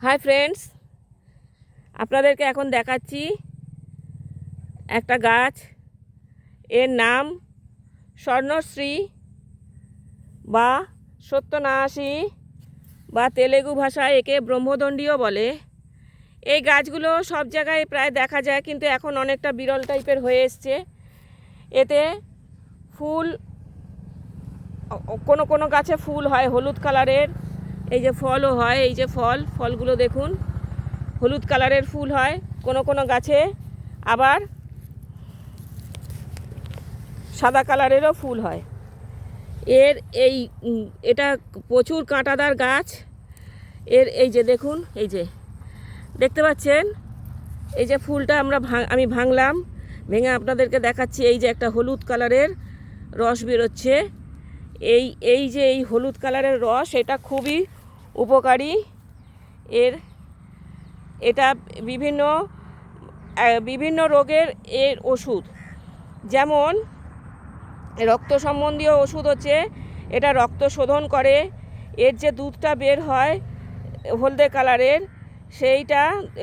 Hi friends, আপনাদেরকে এখন দেখাচ্ছি একটা গাছ। এর নাম স্বর্ণশ্রী বা সত্যনাশী বা তেলেগু ভাষায় একে ব্রহ্মদণ্ডীও বলে। এই গাছগুলো সব জায়গায় প্রায় দেখা যায়, কিন্তু এখন অনেকটা বিরল টাইপের হয়ে এসছে। এতে ফুল, কোনো কোনো গাছে ফুল হয় হলুদ কালারের, এই যে ফলও হয়, এই যে ফলগুলো দেখুন, হলুদ কালারের ফুল হয়। কোনো কোনো গাছে আবার সাদা কালারেরও ফুল হয়। এটা প্রচুর কাঁটাদার গাছ। এই যে দেখুন, এই যে দেখতে পাচ্ছেন, এই যে ফুলটা আমি ভাঙলাম, ভেঙে আপনাদেরকে দেখাচ্ছি। এই যে একটা হলুদ কালারের রস বেরোচ্ছে। এই হলুদ কালারের রস, এটা খুবই উপকারী। এটা বিভিন্ন রোগের ওষুধ। যেমন রক্ত সম্বন্ধীয় ওষুধ হচ্ছে, এটা রক্ত শোধন করে। এর যে দুধটা বের হয় হলদে কালারের,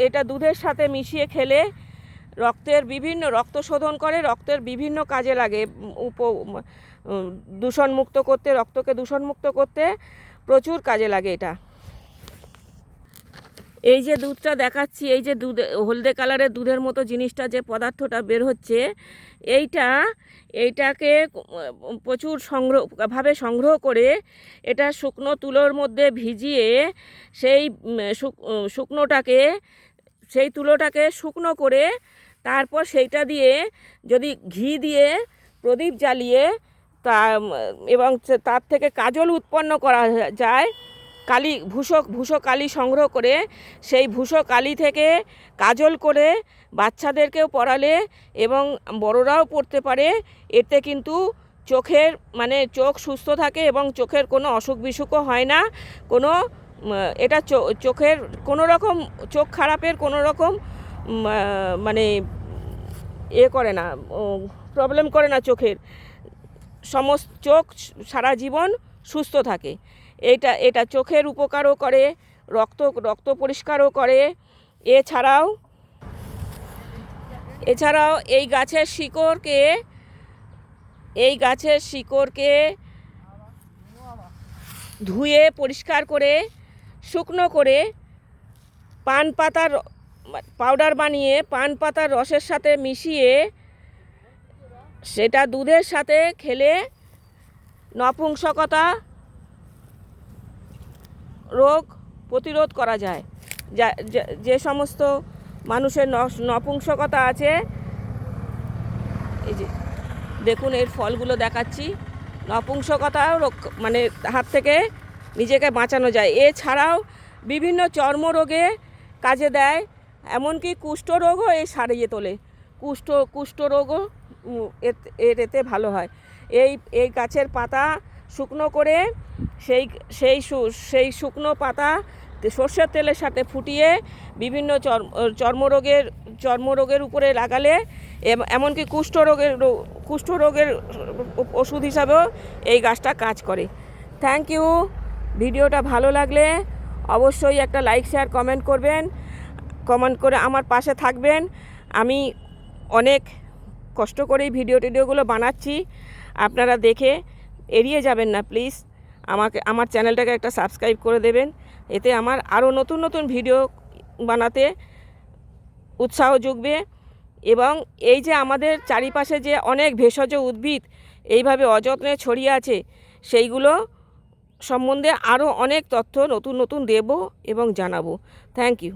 এটা দুধের সাথে মিশিয়ে খেলে রক্ত শোধন করে, রক্তের বিভিন্ন কাজে লাগে। দূষণমুক্ত করতে, রক্তকে দূষণমুক্ত করতে প্রচুর কাজে লাগে এটা। এই যে দুধটা দেখাচ্ছি, এই যে হলদে কালারের দুধের মতো জিনিসটা, যে পদার্থটা বের হচ্ছে, এইটাকে প্রচুর সংগ্রহ করে এটা শুকনো তুলোর মধ্যে ভিজিয়ে সেই তুলোটাকে শুকনো করে তারপর সেইটা দিয়ে যদি ঘি দিয়ে প্রদীপ জ্বালিয়ে এবং তার থেকে কাজল উৎপন্ন করা যায়। ভূষো কালি সংগ্রহ করে সেই ভূষো কালি থেকে কাজল করে বাচ্চাদেরকেও পরালে এবং বড়রাও পড়তে পারে। এতে কিন্তু চোখ সুস্থ থাকে এবং চোখের কোনো অসুখ বিসুখও হয় না। এটা চোখের কোনো রকম চোখ খারাপের কোনো রকম করে না, প্রবলেম করে না চোখের। সমস্ত চোখ সারা জীবন সুস্থ থাকে। এটা চোখের উপকারও করে, রক্ত পরিষ্কারও করে। এছাড়াও এই গাছের শিকড়কে ধুয়ে পরিষ্কার করে শুকনো করে পান পাতার পাউডার বানিয়ে পান পাতার রসের সাথে মিশিয়ে সেটা দুধের সাথে খেলে নপুংসকতা রোগ প্রতিরোধ করা যায়। যে সমস্ত মানুষের নপুংসকতা আছে, এই যে দেখুন, এর ফলগুলো দেখাচ্ছি, নপুংসকতা হাত থেকে নিজেকে বাঁচানো যায়। এছাড়াও বিভিন্ন চর্মরোগে কাজে দেয়, এমনকি কুষ্ঠরোগও সারিয়ে তোলে। কুষ্ঠরোগও এতে ভালো হয়। এই গাছের পাতা শুকনো করে সেই শুকনো পাতা সর্ষের তেলের সাথে ফুটিয়ে বিভিন্ন চর্মরোগের উপরে লাগালে, এমনকি কুষ্ঠরোগের ওষুধ হিসাবেও এই গাছটা কাজ করে। Thank you. ভিডিওটা ভালো লাগলে অবশ্যই একটা লাইক, শেয়ার, কমেন্ট করবেন। কমেন্ট করে আমার পাশে থাকবেন। আমি অনেক কষ্ট করেই ভিডিওগুলো বানাচ্ছি, আপনারা দেখে এড়িয়ে যাবেন না প্লিজ। আমার চ্যানেলটাকে একটা সাবস্ক্রাইব করে দেবেন, এতে আমার আরও নতুন নতুন ভিডিও বানাতে উৎসাহ জুগবে। এবং এই যে আমাদের চারিপাশে যে অনেক ভেষজ উদ্ভিদ এইভাবে অযত্নে ছড়িয়ে আছে, সেইগুলো সম্বন্ধে আরও অনেক তথ্য নতুন দেব এবং জানাবো। Thank you.